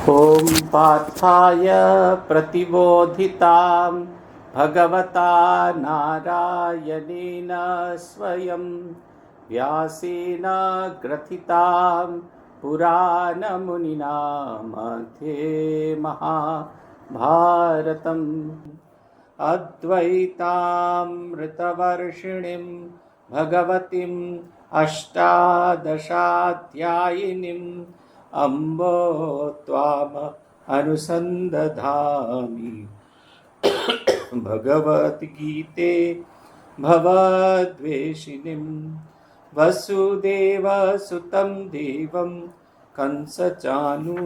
ॐ पार्थाय प्रतिबोधितां भगवता नारायणेन स्वयं व्यासेन ग्रथितां पुराणमुनिना मध्ये महाभारतम् अद्वैतामृतवर्षिणीं भगवतीम् अष्टादशाध्यायिनीम् अम्बो त्वाम अनुसन्दधामि भगवद्गीते भवद्वेषिणीं वसुदेवसुतं देवं कंसचानूरमर्दनं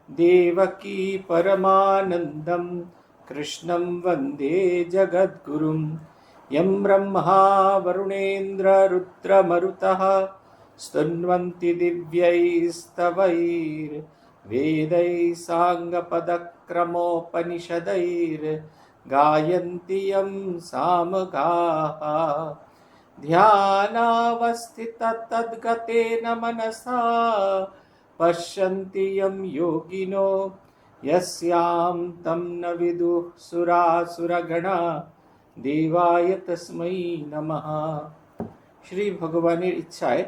देवकी परमानन्दं कृष्णं वन्दे जगद्गुरुं यं ब्रह्मा वरुणेन्द्ररुद्रमरुतः स्तुन्वन्ति दिव्यैस्तवैर्वेदैः साङ्गपदक्रमोपनिषदैर्गायन्ति यं सामगाः ध्यानावस्थिततद्गतेन मनसा पश्यन्ति यं योगिनो यस्यां तं न विदुः सुरासुरगणा देवाय तस्मै नमः। श्री भगवाনের ইচ্ছায়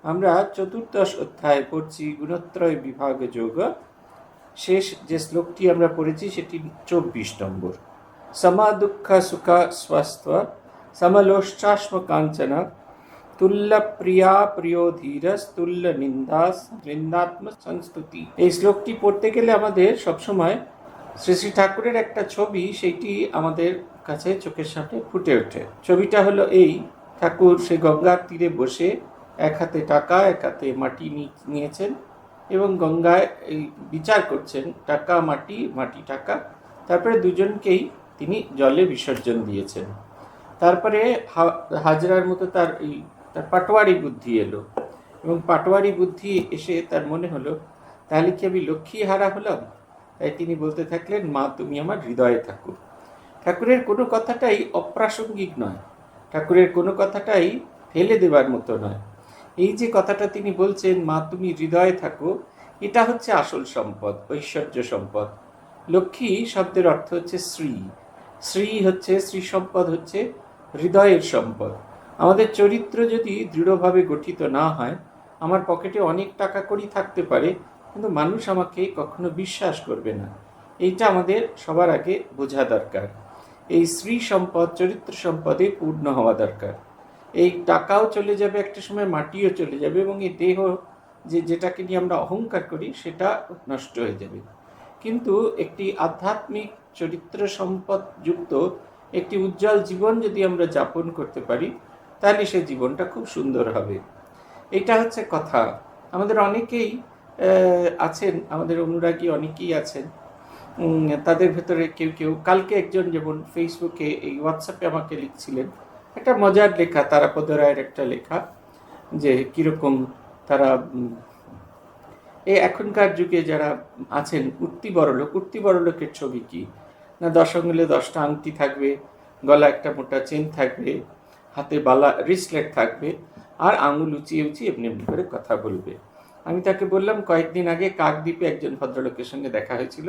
আমরা চতুর্দশ অধ্যায় পড়ছি গুণত্রয় বিভাগ যোগ। শেষ যে শ্লোকটি আমরা পড়েছি সেটি 24 নম্বর। সমা দুঃখ সুখ স্বাস্থ্য সমলোষ্টাশ্ম কাঞ্চন তুল্য প্রিয়া প্রিয় ধীরস তুল্য নিন্দাস নিন্দাত্ম সংস্তুতি। এই শ্লোকটি পড়তে গেলে আমাদের সবসময় শ্রী শ্রী ঠাকুরের একটা ছবি সেইটি আমাদের কাছে চোখের সামনে ফুটে ওঠে। ছবিটা হলো এই, ঠাকুর সেই গঙ্গার তীরে বসে এক হাতে টাকা এক হাতে মাটি নিয়েছেন এবং গঙ্গায় এই বিচার করছেন, টাকা মাটি, মাটি টাকা। তারপরে দুজনকেই তিনি জলে বিসর্জন দিয়েছেন। তারপরে হাজরার মতো তার পাটোয়ারি বুদ্ধি এলো এবং পাটোয়ারি বুদ্ধি এসে তার মনে হলো তাহলে কি আমি লক্ষ্মী হারা হলাম। তাই তিনি বলতে থাকলেন, মা তুমি আমার হৃদয়ে থাকো। ঠাকুরের কোনো কথাটাই অপ্রাসঙ্গিক নয়, ঠাকুরের কোনো কথাটাই ফেলে দেবার মতো নয়। এই যে কথাটা তিনি বলছেন, মা তুমি হৃদয়ে থাকো, এটা হচ্ছে আসল সম্পদ, ঐশ্বর্য সম্পদ। লক্ষ্মী শব্দের অর্থ হচ্ছে শ্রী, শ্রী হচ্ছে শ্রী সম্পদ, হচ্ছে হৃদয়ের সম্পদ। আমাদের চরিত্র যদি দৃঢ়ভাবে গঠিত না হয়, আমার পকেটে অনেক টাকা কড়ি থাকতে পারে কিন্তু মানুষ আমাকে কখনো বিশ্বাস করবে না। এইটা আমাদের সবার আগে বোঝা দরকার। এই শ্রী সম্পদ চরিত্র সম্পদে পূর্ণ হওয়া দরকার। এই টাকাও চলে যাবে একটা সময়, মাটিও চলে যাবে এবং এই দেহ যেটাকে নিয়ে আমরা অহংকার করি সেটা নষ্ট হয়ে যাবে। কিন্তু একটি আধ্যাত্মিক চরিত্র সম্পদ যুক্ত একটি উজ্জ্বল জীবন যদি আমরা যাপন করতে পারি তাহলে সে জীবনটা খুব সুন্দর হবে। এটা হচ্ছে কথা। আমাদের অনেকেই আছেন, আমাদের অনুরাগী অনেকেই আছেন, তাদের ভেতরে কেউ কেউ, কালকে একজন যেমন ফেসবুকে এই হোয়াটসঅ্যাপে আমাকে লিখছিলেন একটা মজার লেখা, তারাপদ রায়ের একটা লেখা, যে কীরকম তারা এই এখনকার যুগে যারা আছেন উঠতি বড়লোকের ছবি কি না, 10 আঙুলে 10টা আংটি থাকবে, গলা একটা মোটা চেন থাকবে, হাতে বালা রিসলেট থাকবে, আর আঙুল উঁচিয়ে উঁচিয়ে এমনি এমনি করে কথা বলবে। আমি তাকে বললাম, কয়েকদিন আগে কাকদ্বীপে একজন ভদ্রলোকের সঙ্গে দেখা হয়েছিল,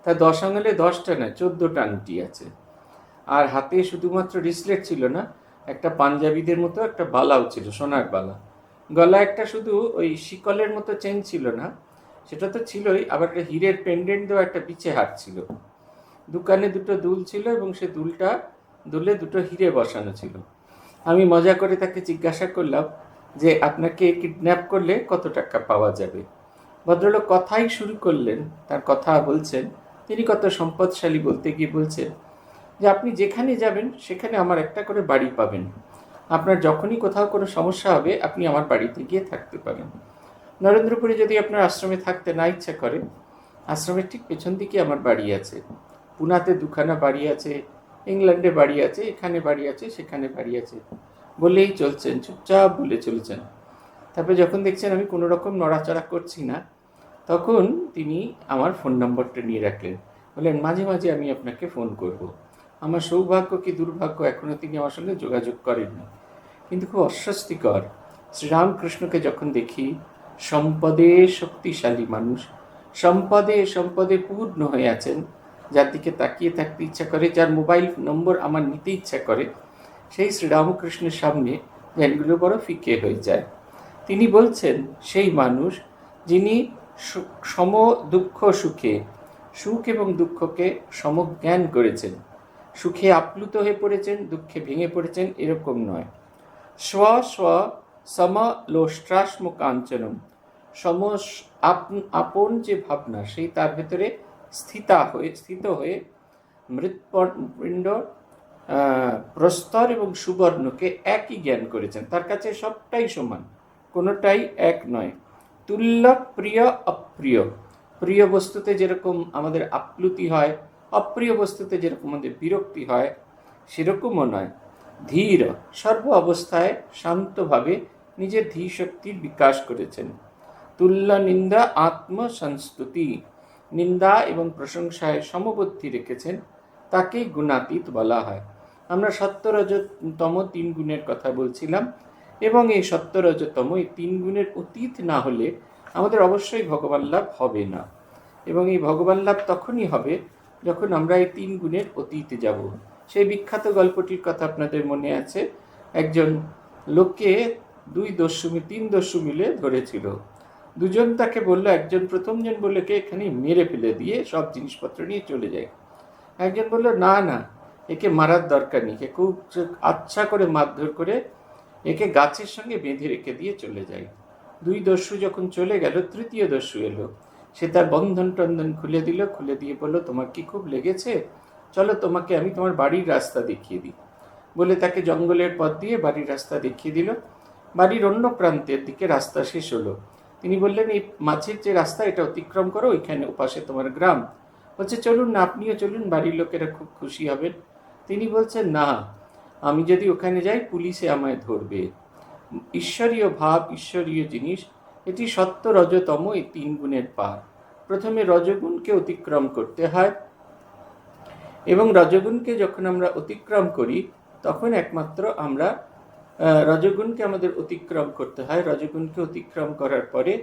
তার 10 আঙুলে 10টা না 14টা আংটি আছে, আর হাতে শুধুমাত্র রিসলেট ছিল না, একটা পাঞ্জাবিদের মতো একটা বালাও ছিল, সোনার বালা। গলা একটা শুধু ওই শিকলের মতো চেন ছিল না, সেটা তো ছিলই, আবার একটা হীরের পেন্ডেন্ট দেওয়া একটা বিছে হার ছিল। দোকানে দুটো দুল ছিল এবং সে দুলে দুটো হিরে বসানো ছিল। আমি মজা করে তাকে জিজ্ঞাসা করলাম যে আপনাকে কিডন্যাপ করলে কত টাকা পাওয়া যাবে। ভদ্রলোক কথাই শুরু করলেন, তার কথা বলছেন তিনি কত সম্পদশালী, বলতে গিয়ে বলছেন যে আপনি যেখানে যাবেন সেখানে আমার একটা করে বাড়ি পাবেন, আপনার যখনই কোথাও কোনো সমস্যা হবে আপনি আমার বাড়িতে গিয়ে থাকতে পারেন। নরেন্দ্রপুরে যদি আপনার আশ্রমে থাকতে না ইচ্ছা করে, আশ্রমের ঠিক পেছন দিকে আমার বাড়ি আছে, পুনাতে 2খানা বাড়ি আছে, ইংল্যান্ডে বাড়ি আছে, এখানে বাড়ি আছে, সেখানে বাড়ি আছে, বলেই চলছেন, চুপচাপ বলে চলছেন। তারপরে যখন দেখছেন আমি কোনো রকম নড়াচড়া করছি না, তখন তিনি আমার ফোন নম্বরটা নিয়ে রাখলেন, বললেন মাঝে মাঝে আমি আপনাকে ফোন করব। আমার সৌভাগ্য কি দুর্ভাগ্য, এখনও তিনি আমার সঙ্গে যোগাযোগ করেননি, কিন্তু খুব অস্বস্তিকর। শ্রীরামকৃষ্ণকে যখন দেখি, সম্পদে শক্তিশালী মানুষ, সম্পদে সম্পদে পূর্ণ হয়ে আছেন, যার দিকে তাকিয়ে থাকতে ইচ্ছা করে, যার মোবাইল নম্বর আমার নিতে ইচ্ছা করে, সেই শ্রীরামকৃষ্ণের সামনে জ্ঞানগুলো বড় ফিকে হয়ে যায়। তিনি বলছেন সেই মানুষ যিনি সম দুঃখ সুখে, সুখ এবং দুঃখকে সমজ্ঞান করেছেন, সুখে আপ্লুত হয়ে পড়েছেন, দুঃখে ভেঙে পড়েছেন, এরকম নয়। স্ব স্ব সমলোষ্ট্রাশ্ম কাঞ্চনম, আপন যে ভাবনা সেই তার ভেতরে স্থিত হয়ে মৃৎপিণ্ড, প্রস্তর এবং সুবর্ণকে একই জ্ঞান করেছেন। তার কাছে সবটাই সমান, কোনোটাই এক নয়। তুল্য প্রিয় অপ্রিয়, প্রিয় বস্তুতে যেরকম আমাদের আপ্লুতি হয়, অপ্রিয় বস্তুতে যেরকম আমাদের বিরক্তি হয়, সেরকমও নয়। ধীর, সর্ব অবস্থায় শান্তভাবে নিজের ধী শক্তির বিকাশ করেছেন। তুল্য নিন্দা আত্মসংস্তুতি, নিন্দা এবং প্রশংসায় সমবর্তী রেখেছেন, তাকে গুণাতীত বলা হয়। আমরা সত্য-রজ-তম 3 গুণের কথা বলছিলাম, এবং এই সত্য-রজ-তম এই 3 গুণের অতীত না হলে আমাদের অবশ্যই ভগবান লাভ হবে না। এবং এই ভগবান লাভ তখনই হবে যখন আমরা এই 3 গুণের অতীতে যাব। সেই বিখ্যাত গল্পটির কথা আপনাদের মনে আছে। একজন লোককে 3 দস্যু মিলে ধরেছিল। দুজন তাকে বলল, প্রথমজন বলল কে এখানে মেরে ফেলে দিয়ে সব জিনিসপত্র নিয়ে চলে যায়। একজন বলল না না, একে মারার দরকার নেই, একে খুব আচ্ছা করে মারধর করে একে গাছের সঙ্গে বেঁধে রেখে দিয়ে চলে যায়। 2 দস্যু যখন চলে গেল, তৃতীয় দস্যু এলো। সে তার বন্ধন টন্ধন খুলে দিল, খুলে দিয়ে বলল, তোমার কি খুব লেগেছে? চলো তোমাকে আমি তোমার বাড়ির রাস্তা দেখিয়ে দিই। বলে তাকে জঙ্গলের পথ দিয়ে বাড়ির রাস্তা দেখিয়ে দিল। বাড়ির অন্য প্রান্তের দিকে রাস্তা শেষ হলো। তিনি বললেন, এই মাঝের যে রাস্তা, এটা অতিক্রম করো, ওইখানে ওপাশে তোমার গ্রাম। বলছে চলুন না, আপনিও চলুন, বাড়ির লোকেরা খুব খুশি হবেন। তিনি বলছেন, না, আমি যদি ওখানে যাই পুলিশে আমায় ধরবে। ঈশ্বরীয় ভাব, ঈশ্বরীয় জিনিস, এটি সত্য রজতম এই 3 গুণের পার। প্রথমে রজগুণকে অতিক্রম করতে হয়, এবং রজগুণকে যখন আমরা অতিক্রম করি তখন একমাত্র আমরা রজগুণকে আমাদের অতিক্রম করতে হয়। রজগুণকে অতিক্রম করার পরে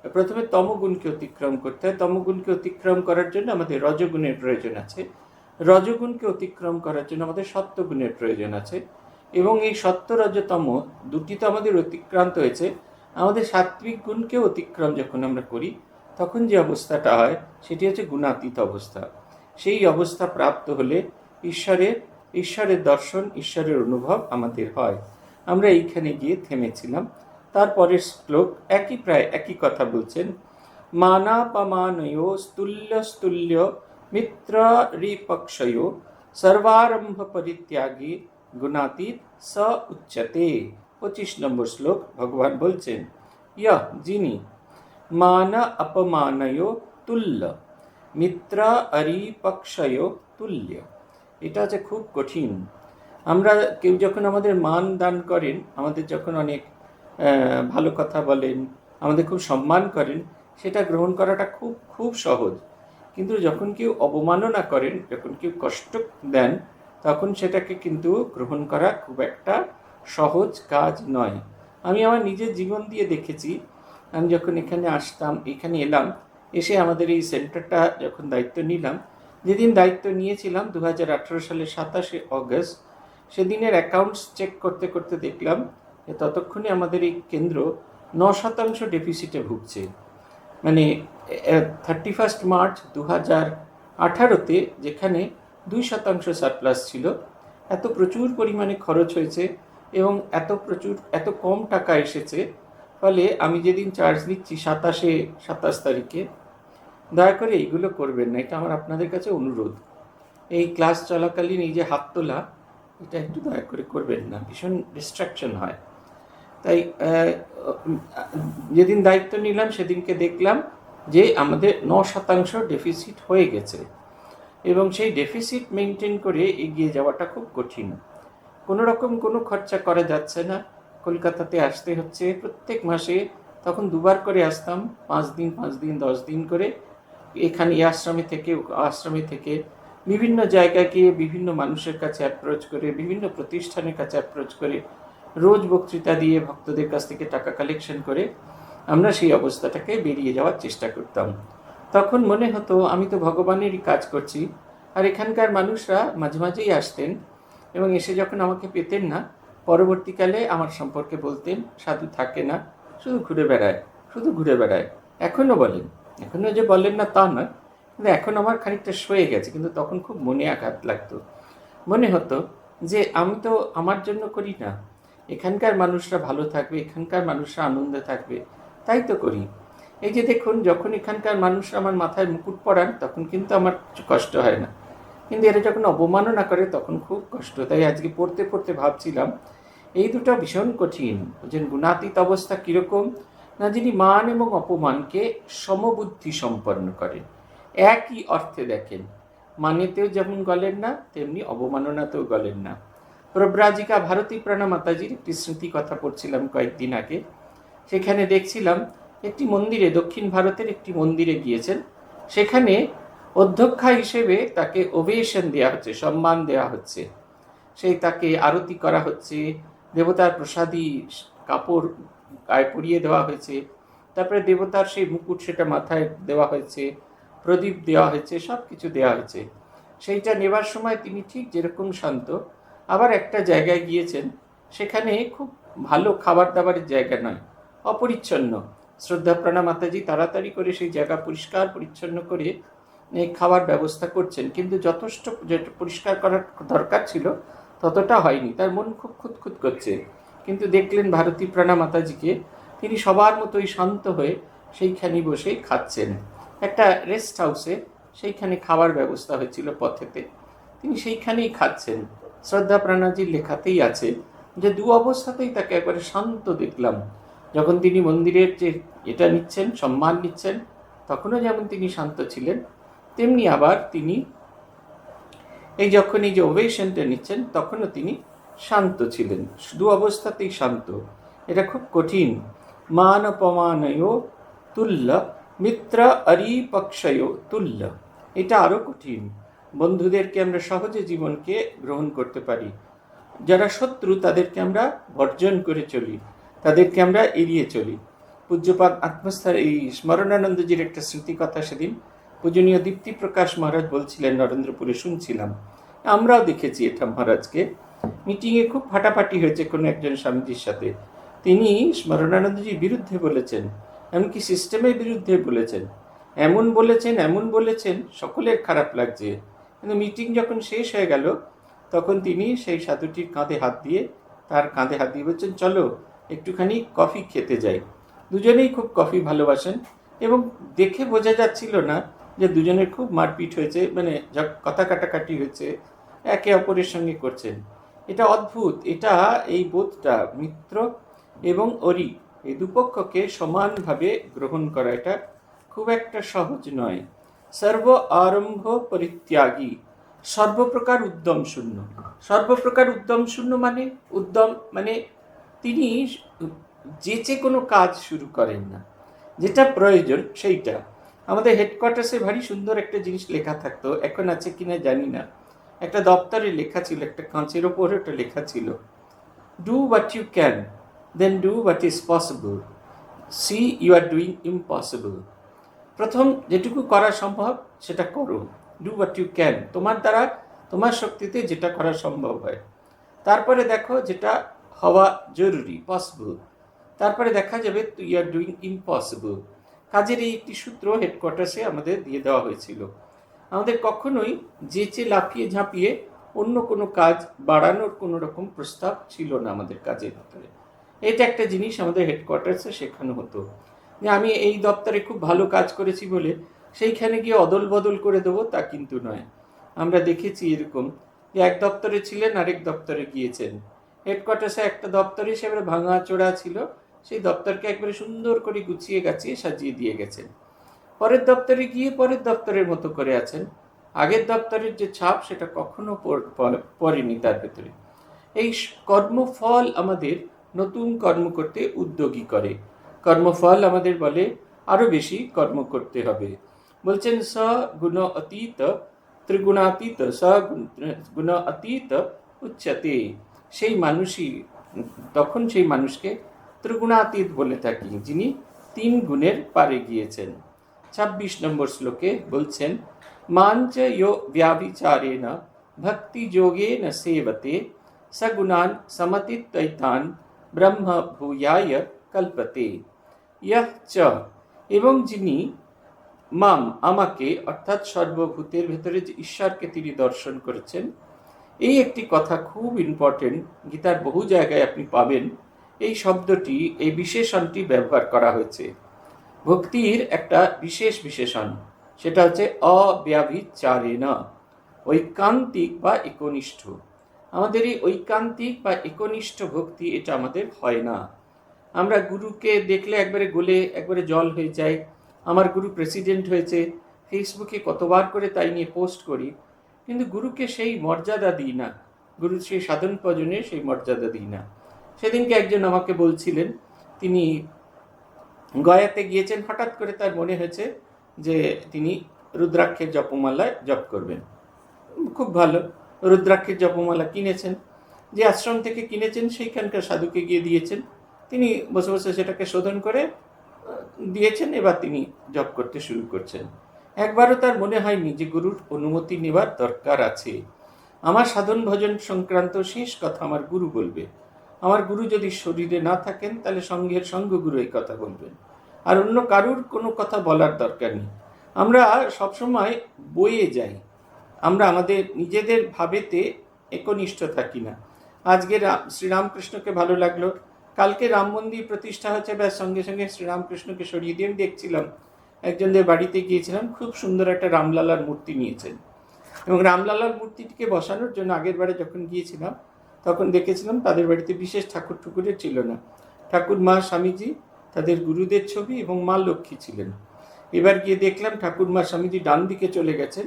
প্রথমে তমগুণকে অতিক্রম করতে হয়। তমগুণকে অতিক্রম করার জন্য আমাদের রজগুণের প্রয়োজন আছে। রজগুণকে অতিক্রম করার জন্য আমাদের সত্যগুণের প্রয়োজন আছে। এবং এই সত্য রজতম দুটি তো আমাদের অতিক্রান্ত হয়েছে। আমাদের সাত্বিক গুণকে অতিক্রম যখন আমরা করি তখন যে অবস্থাটা হয় সেটি হচ্ছে গুণাতীত অবস্থা। সেই অবস্থা প্রাপ্ত হলে ঈশ্বরের দর্শন, ঈশ্বরের অনুভব আমাদের হয়। আমরা এইখানে গিয়ে থেমেছিলাম। তারপরের শ্লোক প্রায় একই কথা বলছেন। মানাপমানয়ো স্তুল্য স্তুল্য মিত্র রিপক্ষয়ো সর্বারম্ভ পরিত্যাগী গুণাতীত স উচ্চতে। 25 নম্বর শ্লোক ভগবান বলছেন, যিনি মান অপমানয়ো তুল্য মিত্র অরিপক্ষয়ো তুল্য। এটা হচ্ছে খুব কঠিন। আমরা কেউ যখন আমাদের মান দান করেন, আমাদের যখন অনেক ভালো কথা বলেন, আমাদের খুব সম্মান করেন, সেটা গ্রহণ করাটা খুব খুব সহজ। কিন্তু যখন কেউ অবমাননা করেন, যখন কেউ কষ্ট দেন, তখন সেটাকে কিন্তু গ্রহণ করা খুব একটা সহজ কাজ নয়। আমি আমার নিজের জীবন দিয়ে দেখেছি। আমি যখন এখানে এলাম, এসে আমাদের এই সেন্টারটা যখন দায়িত্ব নিলাম, যেদিন দায়িত্ব নিয়েছিলাম 2018 সালের 27শে অগস্ট, সেদিনের অ্যাকাউন্টস চেক করতে করতে দেখলাম যে ততক্ষণে আমাদের এই কেন্দ্র 9% ডেফিসিটে ভুগছে। মানে 31 মার্চ 2018-তে যেখানে 2% সারপ্লাস ছিল, এত প্রচুর পরিমাণে খরচ হয়েছে এবং এত কম টাকা এসেছে। ফলে আমি যেদিন চার্জ নিচ্ছি 27 তারিখে, দয়া করে এইগুলো করবেন না, এটা আমার আপনাদের কাছে অনুরোধ। এই ক্লাস চলাকালীন এই যে হাত তোলা, এটা একটু দয়া করে করবেন না, ভীষণ ডিস্ট্রাকশন হয়। তাই যেদিন দায়িত্ব নিলাম সেদিনকে দেখলাম যে আমাদের 9% ডেফিসিট হয়ে গেছে, এবং সেই ডেফিসিট মেনটেন করে এগিয়ে যাওয়াটা খুব কঠিন। কোনো রকম কোনো খরচা করা যাচ্ছে না। কলকাতাতে আসতে হচ্ছে প্রত্যেক মাসে, তখন 2 বার করে আসতাম, 5 দিন 10 দিন করে। এখানে আশ্রমে থেকে বিভিন্ন জায়গায় গিয়ে বিভিন্ন মানুষের কাছে অ্যাপ্রোচ করে, বিভিন্ন প্রতিষ্ঠানের কাছে অ্যাপ্রোচ করে, রোজ বক্তৃতা দিয়ে ভক্তদের কাছ থেকে টাকা কালেকশন করে আমরা সেই অবস্থাটাকে বেরিয়ে যাওয়ার চেষ্টা করতাম। তখন মনে হতো আমি তো ভগবানেরই কাজ করছি। আর এখানকার মানুষরা মাঝে মাঝেই আসতেন এবং এসে যখন আমাকে পেতেন না, পরবর্তীকালে আমার সম্পর্কে বলতেন, সাধু থাকে না, শুধু ঘুরে বেড়ায়, শুধু ঘুরে বেড়ায়। এখনও বলেন, এখনও যে বলেন না তা নয়, কিন্তু এখন আমার খানিকটা সয়ে গেছে। কিন্তু তখন খুব মনে আঘাত লাগতো। মনে হতো যে আমি তো আমার জন্য করি না, এখানকার মানুষরা ভালো থাকবে, এখানকার মানুষরা আনন্দে থাকবে, তাই তো করি। এই যে দেখুন, যখন এখানকার মানুষরা আমার মাথায় মুকুট পরান তখন কিন্তু আমার কিছু কষ্ট হয় না, কিন্তু এরা যখন অবমাননা করে তখন খুব কষ্ট। তাই আজকে পড়তে পড়তে ভাবছিলাম এই দুটো ভীষণ কঠিন। যে গুণাতীত অবস্থা কীরকম না, যিনি মান এবং অপমানকে সমবুদ্ধি সম্পন্ন করেন, একই অর্থে দেখেন, মানেতেও যেমন গলেন না তেমনি অবমাননাতেও গলেন না। প্রব্রাজিকা ভারতী প্রাণা মাতাজির একটি স্মৃতি কথা পড়ছিলাম কয়েকদিন আগে। সেখানে দেখছিলাম একটি মন্দিরে, দক্ষিণ ভারতের একটি মন্দিরে গিয়েছেন। সেখানে অধ্যক্ষা হিসেবে তাকে ওভেশন দেওয়া হচ্ছে, সম্মান দেওয়া হচ্ছে। সেই তাকে আরতি করা হচ্ছে, দেবতার প্রসাদী কাপড় গায়ে পরিয়ে দেওয়া হয়েছে, তারপরে দেবতার সেই মুকুট সেটা মাথায় দেওয়া হয়েছে, প্রদীপ দেওয়া হয়েছে, সব কিছু দেওয়া হয়েছে। সেইটা নেবার সময় তিনি ঠিক যেরকম শান্ত, আবার একটা জায়গায় গিয়েছেন, সেখানে খুব ভালো খাবার দাবারের জায়গা নয়, অপরিচ্ছন্ন। শ্রদ্ধাপ্রাণা মাতাজি তাড়াতাড়ি করে সেই জায়গা পরিষ্কার পরিচ্ছন্ন করে খাওয়ার ব্যবস্থা করছেন, কিন্তু যথেষ্ট যেটা পরিষ্কার করার দরকার ছিল ততটা হয়নি। তার মন খুব খুঁতখুত করছে। কিন্তু দেখলেন ভারতী প্রাণা মাতাজিকে, তিনি সবার মতোই শান্ত হয়ে সেইখানে বসেই খাচ্ছেন। একটা রেস্ট হাউসে সেইখানে খাওয়ার ব্যবস্থা হয়েছিল পথেতে, তিনি সেইখানেই খাচ্ছেন। শ্রদ্ধা প্রাণাজির লেখাতেই আছে যে দু অবস্থাতেই তাকে একবারে শান্ত দেখলাম। যখন তিনি মন্দিরের যে এটা নিচ্ছেন, সম্মান নিচ্ছেন, তখনও যেমন তিনি শান্ত ছিলেন, তেমনি আবার তিনি এই যখন এই যে ওভেশনটা নিচ্ছেন তখনও তিনি শান্ত ছিলেন। দু অবস্থাতেই শান্ত। এটা খুব কঠিন। মান অপমানয় তুল্য, মিত্র অরিপক্ষয় তুল্য। এটা আরও কঠিন। বন্ধুদেরকে আমরা সহজে জীবনকে গ্রহণ করতে পারি, যারা শত্রু তাদেরকে আমরা বর্জন করে চলি, তাদেরকে আমরা এড়িয়ে চলি। পূজ্যপাদ আত্মস্থার এই স্মরণানন্দজির একটা স্মৃতি কথা সেদিন পূজনীয় দীপ্তি প্রকাশ মহারাজ বলছিলেন, নরেন্দ্রপুরে শুনছিলাম। আমরাও দেখেছি এটা মহারাজকে। মিটিংয়ে খুব ফাটাফাটি হয়েছে কোনো একজন স্বামীজির সাথে। তিনি স্মরণানন্দজির বিরুদ্ধে বলেছেন, এমনকি সিস্টেমের বিরুদ্ধে বলেছেন, এমন বলেছেন সকলের খারাপ লাগছে। কিন্তু মিটিং যখন শেষ হয়ে গেল তখন তিনি সেই সাধুটির তার কাঁধে হাত দিয়ে বলছেন, চলো একটুখানি কফি খেতে যাই। দুজনেই খুব কফি ভালোবাসেন এবং দেখে বোঝা যাচ্ছিল না যে দুজনের খুব মারপিট হয়েছে, মানে কথা কাটাকাটি হয়েছে, একে অপরের সঙ্গে করছেন। এটা অদ্ভুত। এটা এই বোধটা মিত্র এবং অরি এই দুপক্ষকে সমানভাবে গ্রহণ করা এটা খুব একটা সহজ নয়। সর্ব আরম্ভ পরিত্যাগী, সর্বপ্রকার উদ্যম শূন্য। সর্বপ্রকার উদ্যম শূন্য মানে তিনি যে কোনো কাজ শুরু করেন না, যেটা প্রয়োজন সেইটা। আমাদের হেডকোয়ার্টার্সে ভারী সুন্দর একটা জিনিস লেখা থাকতো, এখন আছে কিনা জানি না। একটা দপ্তরে লেখা ছিল, একটা কাঁচের ওপর একটা লেখা ছিল, do what you can, then do what is possible, see you are doing impossible. প্রথম যেটুকু করা সম্ভব সেটা করো, ডু হোয়াট ইউ ক্যান, তোমার দ্বারা তোমার শক্তিতে যেটা করা সম্ভব হয়। তারপরে দেখো যেটা হওয়া জরুরি, পসিবল, তারপরে দেখা যাবে ইউ আর ডুইং ইম্পসিবল। কাজের এই একটি সূত্র হেডকোয়ার্টার্সে আমাদের দিয়ে দেওয়া হয়েছিল। আমাদের কখনোই যেচে লাফিয়ে ঝাঁপিয়ে অন্য কোনো কাজ বাড়ানোর কোনো রকম প্রস্তাব ছিল না আমাদের কাজের ভিতরে। এটা একটা জিনিস আমাদের হেডকোয়ার্টার্সে শেখানো হতো যে আমি এই দপ্তরে খুব ভালো কাজ করেছি বলে সেইখানে গিয়ে অদল বদল করে দেবো, তা কিন্তু নয়। আমরা দেখেছি এরকম যে এক দপ্তরে ছিলেন, আরেক দপ্তরে গিয়েছেন। হেডকোয়ার্টার্সে একটা দপ্তরে সেবারে ভাঙা চোরা ছিল, সেই দপ্তরকে একবারে সুন্দর করে গুছিয়ে গাছিয়ে সাজিয়ে দিয়ে গেছেন। পরের দপ্তরে গিয়ে পরের দপ্তরের মতো করে আছেন, আগের দপ্তরের যে ছাপ সেটা কখনো পড়েনি তার ভেতরে। এই কর্মফল আমাদের নতুন কর্ম করতে উদ্যোগী করে। কর্মফল আমাদের বলে আরো বেশি কর্ম করতে হবে। বলছেন স গুণ অতীত ত্রিগুণাতীত, স গুণ অতীত উচ্চতে। সেই মানুষই, তখন সেই মানুষকে ত্রিগুণাতীত বলে থাকি, যিনি তিন গুণের পারে গিয়েছেন। ২৬ নম্বর শ্লোকে বলছেন, মাঞ্চ ইয়ো ব্যাভিচারেণ ভক্তি যোগেন সেবতে সগুণান সমতিত্বৈতান ব্রহ্ম ভূয়ায় কল্পতে। ইয়ঃ চ, এবং যিনি মাম আমাকে, অর্থাৎ সর্বভূতের ভেতরে যে ঈশ্বরকে তিনি দর্শন করেছেন। এই একটি কথা খুব ইম্পর্টেন্ট, গীতার বহু জায়গায় আপনি পাবেন এই শব্দটি, এই বিশেষণটি ব্যবহার করা হয়েছে। ভক্তির একটা বিশেষ বিশেষণ, সেটা হচ্ছে অব্যভিচারেণ, ঐকান্তিক বা একনিষ্ঠ। আমাদের এই ঐকান্তিক বা একনিষ্ঠ ভক্তি এটা আমাদের হয় না। আমরা গুরুকে দেখলে একবারে গলে একবারে জল হয়ে যায়। আমার গুরু প্রেসিডেন্ট হয়েছে, ফেসবুকে কতবার করে তাই নিয়ে পোস্ট করি, কিন্তু গুরুকে সেই মর্যাদা দিই না, গুরু সেই সাধন ভজনে সেই মর্যাদা দিই না। সেদিনকে একজন আমাকে বলছিলেন, তিনি গয়াতে গিয়েছেন, হঠাৎ করে তার মনে হয়েছে যে তিনি রুদ্রাক্ষের জপমালায় জপ করবেন। খুব ভালো, রুদ্রাক্ষের জপমালা কিনেছেন, যে আশ্রম থেকে কিনেছেন সেইখানকার সাধুকে গিয়ে দিয়েছেন। তিনি বসে বসে সেটাকে শোধন করে দিয়েছেন, এবার তিনি জপ করতে শুরু করছেন। একবারও তার মনে হয়নি যে গুরুর অনুমতি নেবার দরকার আছে। আমার সাধন ভজন সংক্রান্ত শেষ কথা আমার গুরু বলবে। আমার গুরু যদি শরীরে না থাকেন তাহলে সঙ্গের সঙ্গগুরু এই কথা বলবেন, আর অন্য কারুর কোনো কথা বলার দরকার নেই। আমরা সবসময় বয়ে যাই, আমরা আমাদের নিজেদের ভাবেতে একনিষ্ঠ থাকি না। আজকে শ্রীরামকৃষ্ণকে ভালো লাগলো, কালকে রাম মন্দির প্রতিষ্ঠা হচ্ছে, ব্যাস সঙ্গে সঙ্গে শ্রীরামকৃষ্ণকে সরিয়ে দিয়ে আমি দেখছিলাম, একজনদের বাড়িতে গিয়েছিলাম, খুব সুন্দর একটা রামলালার মূর্তি নিয়েছেন, এবং রামলালার মূর্তিটিকে বসানোর জন্য আগের বারে যখন গিয়েছিলাম তখন দেখেছিলাম তাদের বাড়িতে বিশেষ ঠাকুর ঠুকুরের ছিল না। ঠাকুর মা স্বামীজি, তাদের গুরুদের ছবি এবং মা লক্ষ্মী ছিলেন। এবার গিয়ে দেখলাম ঠাকুর মা স্বামীজি ডান দিকে চলে গেছেন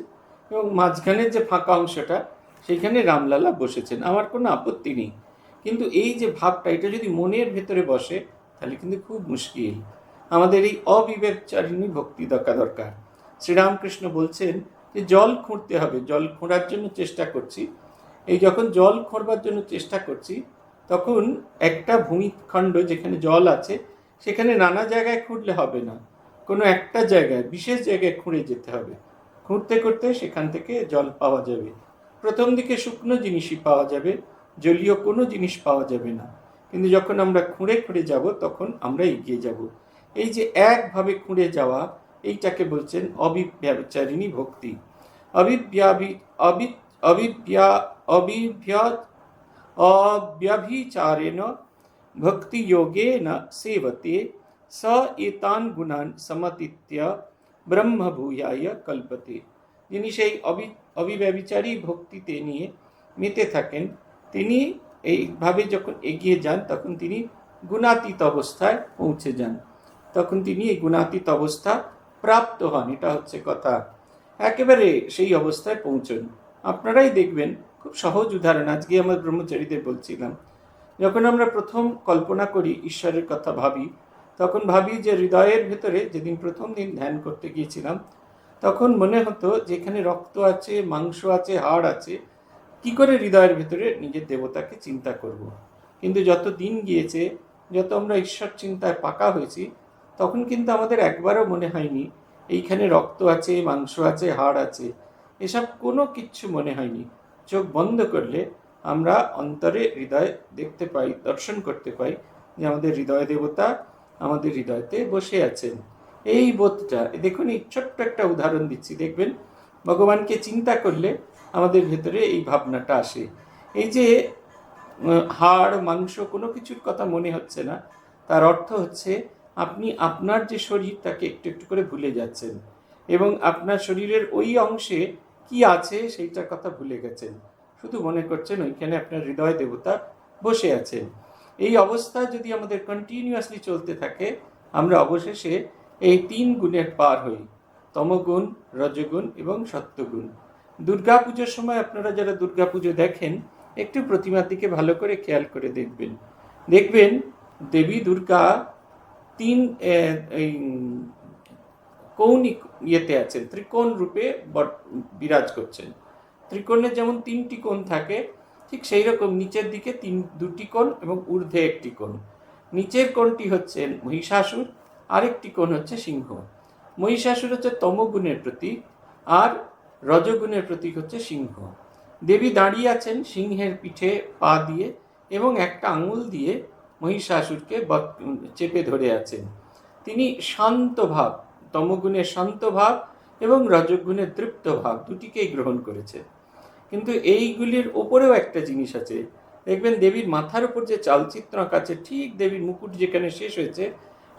এবং মাঝখানের যে ফাঁকা অংশটা সেইখানে রামলালা বসেছেন। আমার কোনো আপত্তি নেই, কিন্তু এই যে ভাবটা, এটা যদি মনের ভেতরে বসে তাহলে কিন্তু খুব মুশকিল। আমাদের এই অবিবেকচারিণী ভক্তি দরকার। শ্রীরামকৃষ্ণ বলছেন যে জল খুঁড়তে হবে, জল খোঁড়ার জন্য চেষ্টা করছি। এই যখন জল খোঁড়বার জন্য চেষ্টা করছি তখন একটা ভূমিখণ্ড যেখানে জল আছে সেখানে নানা জায়গায় খুঁড়লে হবে না, কোনো একটা জায়গায় বিশেষ জায়গায় খুঁড়ে যেতে হবে। খুঁড়তে করতে সেখান থেকে জল পাওয়া যাবে। প্রথম দিকে শুকনো জিনিসই পাওয়া যাবে, জলীয় কোনো জিনিস পাওয়া যাবে না, কিন্তু যখন আমরা খুঁড়ে খুঁড়ে যাব তখন আমরা এগিয়ে যাব। এই যে একভাবে খুঁড়ে যাওয়া, এইটাকে বলছেন অবিব্যভিচারিণী ভক্তি। অব্যভিচারেণ ভক্তি যোগেন সেবতে স এতান গুণান সমতিত্য ব্রহ্ম ভূয়ায় কল্পতে। যিনি সেই অবিব্যভিচারী ভক্তিতে নিয়ে মেতে থাকেন, তিনি এইভাবে যখন এগিয়ে যান তখন তিনি গুণাতীত অবস্থায় পৌঁছে যান, তখন তিনি এই গুণাতীত অবস্থা প্রাপ্ত হন। এটা হচ্ছে কথা, একেবারে সেই অবস্থায় পৌঁছন। আপনারাই দেখবেন, খুব সহজ উদাহরণ, আজকে আমার ব্রহ্মচারীদের বলছিলাম, যখন আমরা প্রথম কল্পনা করি, ঈশ্বরের কথা ভাবি, তখন ভাবি যে হৃদয়ের ভেতরে, যেদিন প্রথম দিন ধ্যান করতে গিয়েছিলাম তখন মনে হতো যেখানে রক্ত আছে, মাংস আছে, হাড় আছে, কি করে হৃদয়ের ভেতরে নিজের দেবতাকে চিন্তা করব। কিন্তু যত দিন গিয়েছে, যত আমরা ঈশ্বর চিন্তায় পাকা হয়েছি, তখন কিন্তু আমাদের একবারও মনে হয়নি এইখানে রক্ত আছে, মাংস আছে, হাড় আছে, এসব কোনো কিচ্ছু মনে হয়নি। চোখ বন্ধ করলে আমরা অন্তরে হৃদয় দেখতে পাই, দর্শন করতে পাই যে আমাদের হৃদয় দেবতা আমাদের হৃদয়তে বসে আছেন। এই বোধটা দেখুন, এই ছোট্ট একটা উদাহরণ দিচ্ছি, দেখবেন ভগবানকে চিন্তা করলে আমাদের ভেতরে এই ভাবনাটা আসে। এই যে হাড় মাংস কোনো কিছুর কথা মনে হচ্ছে না, তার অর্থ হচ্ছে আপনি আপনার যে শরীর তাকে একটু একটু করে ভুলে যাচ্ছেন, এবং আপনার শরীরের ওই অংশে কি আছে সেইটার কথা ভুলে গেছেন, শুধু মনে করছেন ওইখানে আপনার হৃদয় দেবতা বসে আছেন। এই অবস্থা যদি আমাদের কন্টিনিউয়াসলি চলতে থাকে, আমরা অবশেষে এই তিন গুণের পার হই, তমগুণ, রজগুণ এবং সত্যগুণ। দুর্গা পুজোর সময় আপনারা যারা দুর্গা পুজো দেখেন, একটু প্রতিমার দিকে ভালো করে খেয়াল করে দেখবেন দেবী দুর্গা তিন কৌণিক ইয়েতে আছেন, ত্রিকোণ রূপে বিরাজ করছেন। ত্রিকোণের যেমন তিনটি কোণ থাকে, ঠিক সেই রকম নিচের দিকে দুটি কোণ এবং ঊর্ধ্বে একটি কোণ। নিচের কোণটি হচ্ছেন মহিষাসুর, আরেকটি কোণ হচ্ছে সিংহ। মহিষাসুর হচ্ছে তমগুণের প্রতীক, আর রজগুণের প্রতীক হচ্ছে সিংহ। দেবী দাঁড়িয়ে আছেন সিংহের পিঠে পা দিয়ে এবং একটা আঙুল দিয়ে মহিষাসুরকে চেপে ধরে আছেন। তিনি শান্ত ভাব, তমগুণের শান্ত ভাব এবং রজগুণের তৃপ্ত ভাব দুটিকেই গ্রহণ করেছে। কিন্তু এইগুলির ওপরেও একটা জিনিস আছে, দেখবেন দেবীর মাথার উপর যে চালচিত্র আঁকা আছে, ঠিক দেবীর মুকুট যেখানে শেষ হয়েছে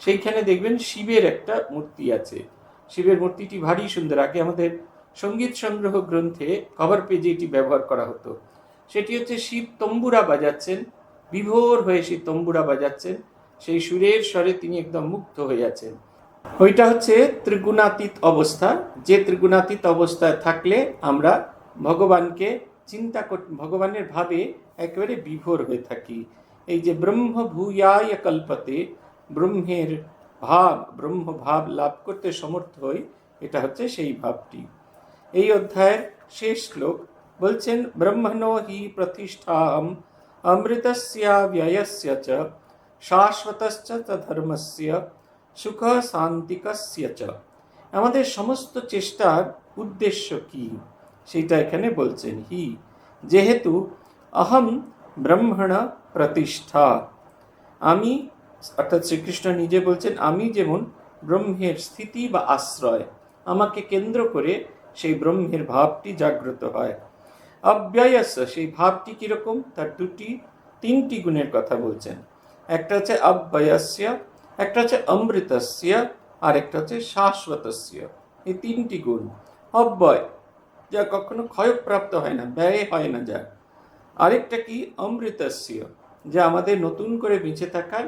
সেইখানে দেখবেন শিবের একটা মূর্তি আছে। শিবের মূর্তিটি ভারী সুন্দর। আগে আমাদের সঙ্গীত সংগ্রহ গ্রন্থে কভার পেজে এটি ব্যবহার করা হতো। সেটি হচ্ছে শিব তম্বুরা বাজাচ্ছেন, বিভোর হয়ে সেই তম্বুরা বাজাচ্ছেন, সেই সুরের স্বরে তিনি একদম মুগ্ধ হয়ে আছেন। ওইটা হচ্ছে ত্রিগুণাতীত অবস্থা। যে ত্রিগুণাতীত অবস্থায় থাকলে আমরা ভগবানকে চিন্তা ভগবানের ভাবে একেবারে বিভোর হয়ে থাকি। এই যে ব্রহ্ম ভূয়ায় কল্পতে, ব্রহ্মের ভাব, ব্রহ্ম ভাব লাভ করতে সমর্থ হই, এটা হচ্ছে সেই ভাবটি। এই অধ্যায়ের শেষ শ্লোক বলছেন, ব্রহ্মণো হি প্রতিষ্ঠাম অমৃতস্য ব্যয়স্য চ শাশ্বতস্য চ ধর্মস্য সুখ শান্তিকস্য চ। আমাদের সমস্ত চেষ্টার উদ্দেশ্য কি সেটা এখানে বলছেন। হি, যেহেতু, অহম ব্রহ্মণ প্রতিষ্ঠা, আমি, অর্থাৎ শ্রীকৃষ্ণ নিজে বলছেন আমি যেমন ব্রহ্মের স্থিতি বা আশ্রয়, আমাকে কেন্দ্র করে সেই ব্রহ্মের ভাবটি জাগ্রত হয়। অব্যয়স্য, সেই ভাবটি কিরকম, তার তিনটি গুণের কথা বলছেন। একটা হচ্ছে অব্যয়স্য, একটা হচ্ছে অমৃতস্য, আর একটা হচ্ছে শাশ্বতস্য। এই তিনটি গুণ। অব্যয়, যা কখনো ক্ষয়প্রাপ্ত হয় না, ব্যয় হয় না যা। আরেকটা কি, অমৃতস্য, যা আমাদের নতুন করে বেঁচে থাকার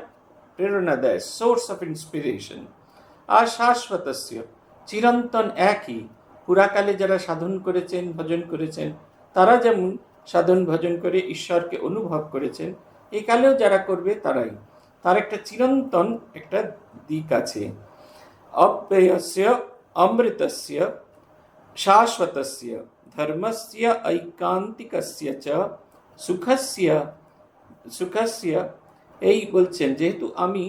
প্রেরণা দেয়, সোর্স অফ ইন্সপিরেশন। আর শাশ্বতস্য, চিরন্তন একই। পুরাকালে যারা সাধন করেছেন, ভজন করেছেন, তারা যেমন সাধন ভজন করে ঈশ্বরকে অনুভব করেছেন, এই কালেও যারা করবে তারাই। তার একটা চিরন্তন একটা দিক আছে। অব্যয়স্য অমৃতস্য শাশ্বতস্য ধর্মস্য ঐকান্তিকস্য চ সুখস্য। এই বলছেন, যেহেতু আমি,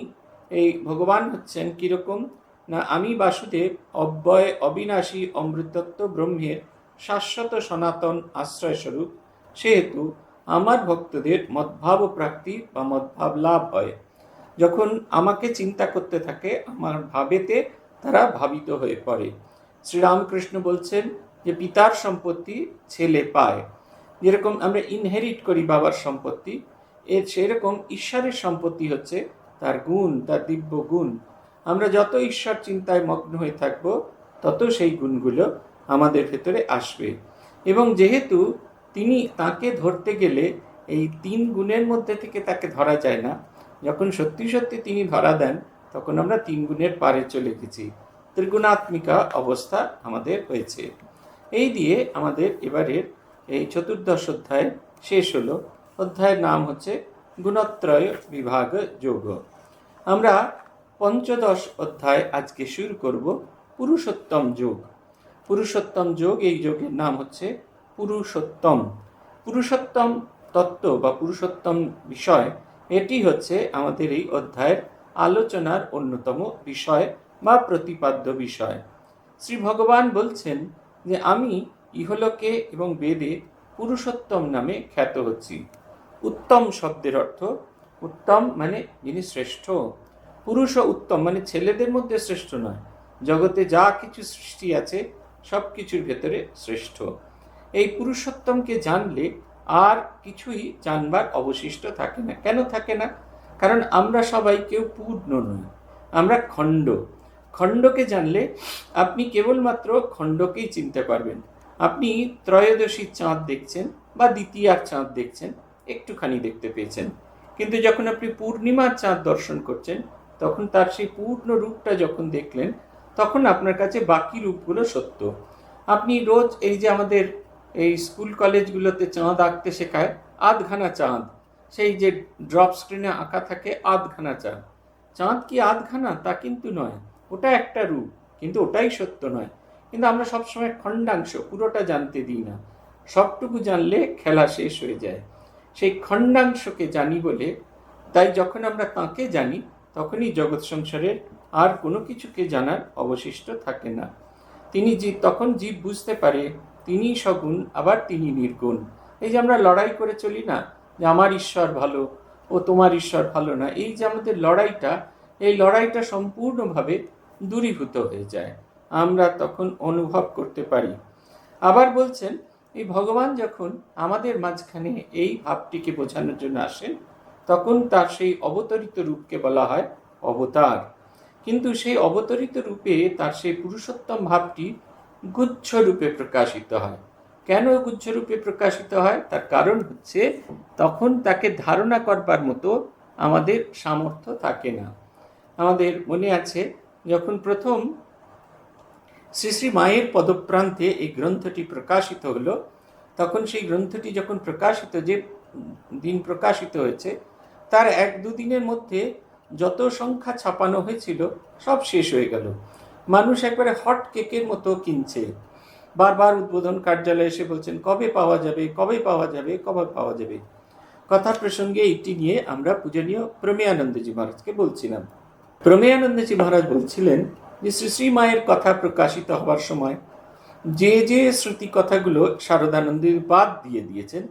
এই ভগবান হচ্ছেন কিরকম না, আমি বাসুদেব অব্যয় অবিনাশী অমৃতত্ব ব্রহ্মের শাশ্বত সনাতন আশ্রয়স্বরূপ, সেহেতু আমার ভক্তদের মদ্ভাব প্রাপ্তি বা মদ্ভাব লাভ হয়। যখন আমাকে চিন্তা করতে থাকে, আমার ভাবেতে তারা ভাবিত হয়ে পড়ে। শ্রীরামকৃষ্ণ বলছেন যে পিতার সম্পত্তি ছেলে পায়, যেরকম আমরা ইনহেরিট করি বাবার সম্পত্তি, সেরকম ঈশ্বরের সম্পত্তি হচ্ছে তার গুণ, তার দিব্য গুণ। আমরা যত ঈশ্বর চিন্তায় মগ্ন হয়ে থাকব, তত সেই গুণগুলো আমাদের ভেতরে আসবে। এবং যেহেতু তাকে ধরতে গেলে এই তিন গুণের মধ্যে থেকে তাকে ধরা যায় না, যখন সত্যি সত্যি তিনি ধরা দেন, তখন আমরা তিন গুণের পারে চলে গেছি, ত্রিগুণাত্মিকা অবস্থা আমাদের হয়েছে। এই দিয়ে আমাদের এবারের এই চতুর্দশ অধ্যায় শেষ হলো। অধ্যায়ের নাম হচ্ছে গুণত্রয় বিভাগ যোগ। আমরা পঞ্চদশ অধ্যায় আজকে শুরু করব পুরুষোত্তম যোগ। পুরুষোত্তম যোগ, এই যোগের নাম হচ্ছে পুরুষোত্তম। পুরুষোত্তম তত্ত্ব বা পুরুষোত্তম বিষয়, এটি হচ্ছে আমাদের এই অধ্যায়ের আলোচনার অন্যতম বিষয় বা প্রতিপাদ্য বিষয়। শ্রী ভগবান বলছেন যে আমি ইহলোকে এবং বেদে পুরুষোত্তম নামে খ্যাত হচ্ছি। উত্তম শব্দের অর্থ, উত্তম মানে যিনি শ্রেষ্ঠ। পুরুষ ও উত্তম মানে ছেলেদের মধ্যে শ্রেষ্ঠ নয়, জগতে যা কিছু সৃষ্টি আছে সব কিছুর ভেতরে শ্রেষ্ঠ। এই পুরুষোত্তমকে জানলে আর কিছুই জানবার অবশিষ্ট থাকে না। কেন থাকে না? কারণ আমরা সবাই কেউ পূর্ণ নই, আমরা খণ্ড। খণ্ডকে জানলে আপনি কেবলমাত্র খণ্ডকেই চিনতে পারবেন। আপনি ত্রয়োদশীর চাঁদ দেখছেন বা দ্বিতীয়ার চাঁদ দেখছেন, একটুখানি দেখতে পেয়েছেন, কিন্তু যখন আপনি পূর্ণিমার চাঁদ দর্শন করছেন, তখন তার সেই পূর্ণ রূপটা যখন দেখলেন, তখন আপনার কাছে বাকি রূপগুলো সত্য। আপনি রোজ এই যে আমাদের এই স্কুল কলেজগুলোতে চাঁদ আঁকতে শেখায়, আধখানা চাঁদ, সেই যে ড্রপ স্ক্রিনে আঁকা থাকে আধখানা চাঁদ। চাঁদ কি আধখানা? তা কিন্তু নয়, ওটা একটা রূপ, কিন্তু ওটাই সত্য নয়। কিন্তু আমরা সবসময় খণ্ডাংশ, পুরোটা জানতে দিই না। সবটুকু জানলে খেলা শেষ হয়ে যায়। সেই খণ্ডাংশকে জানি বলে, তাই যখন আমরা তাঁকে জানি, তখনই জগৎ সংসারের আর কোনো কিছুকে জানার অবশিষ্ট থাকে না। তিনি তখন জীব বুঝতে পারে তিনি সগুণ, আবার তিনি নির্গুণ। এই যে আমরা লড়াই করে চলি না, যে আমার ঈশ্বর ভালো ও তোমার ঈশ্বর ভালো না, এই যে আমাদের লড়াইটা, এই লড়াইটা সম্পূর্ণভাবে দূরীভূত হয়ে যায়, আমরা তখন অনুভব করতে পারি। আবার বলছেন, এই ভগবান যখন আমাদের মাঝখানে এই ভাবটিকে বোঝানোর জন্য আসেন, তখন তার সেই অবতরিত রূপকে বলা হয় অবতার। কিন্তু সেই অবতরিত রূপে তার সেই পুরুষোত্তম ভাবটি গুচ্ছ রূপে প্রকাশিত হয়। কেন গুচ্ছ রূপে প্রকাশিত হয়? তার কারণ হচ্ছে তখন তাকে ধারণা করবার মতো আমাদের সামর্থ্য থাকে না। আমাদের মনে আছে যখন প্রথম শ্রী শ্রী মায়ের পদপ্রান্তে এই গ্রন্থটি প্রকাশিত হলো, তখন সেই গ্রন্থটি যখন প্রকাশিত, যে দিন প্রকাশিত হয়েছে, তার 1-2 দিনের মধ্যে যত সংখ্যা ছাপানো হয়েছিল সব শেষ হয়ে গেল। মানুষ একবারে হট কেকের মতো কিনছে, বারবার উদ্বোধন কার্যালয়ে এসে বলছেন কবে পাওয়া যাবে, কবে পাওয়া যাবে, কবে পাওয়া যাবে। কথা প্রসঙ্গে এইটি নিয়ে আমরা পূজনীয় প্রমেয়ানন্দজি মহারাজকে বলছিলাম। প্রমেয়ানন্দজি মহারাজ বলছিলেন যে শ্রী শ্রী মায়ের কথা প্রকাশিত হওয়ার সময় যে যে স্মৃতি কথাগুলো শারদানন্দী বাদ দিয়ে দিয়েছেন,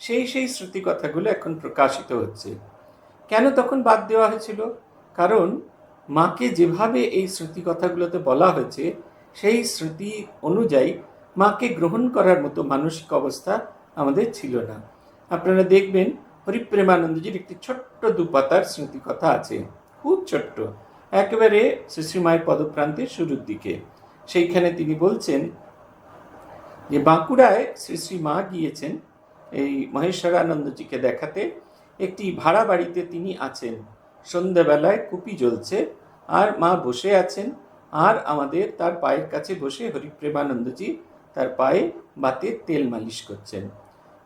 সেই স্মৃতি কথাগুলো এখন প্রকাশিত হচ্ছে। কেন তখন বাদ দেওয়া হয়েছিল? কারণ মাকে যেভাবে এই স্মৃতি কথাগুলোতে বলা হয়েছে, সেই স্মৃতি অনুযায়ী মাকে গ্রহণ করার মতো মানসিক অবস্থা আমাদের ছিল না। আপনারা দেখবেন হরিপ্রেমানন্দজির একটি ছোট্ট 2 পাতার স্মৃতি কথা আছে, খুব ছোট্ট, একেবারে শ্রী শ্রী মায়ের পদপ্রান্তের শুরুর দিকে। সেইখানে তিনি বলছেন যে বাঁকুড়ায় শ্রী শ্রী মা গিয়েছেন এই মহেশ্বরানন্দজিকে দেখাতে। একটি ভাড়া বাড়িতে তিনি আছেন, সন্ধ্যাবেলায় কুপি জ্বলছে, আর মা বসে আছেন, আর আমাদের তার পায়ের কাছে বসে হরিপ্রেমানন্দজি তার পায়ে বাতে তেল মালিশ করছেন।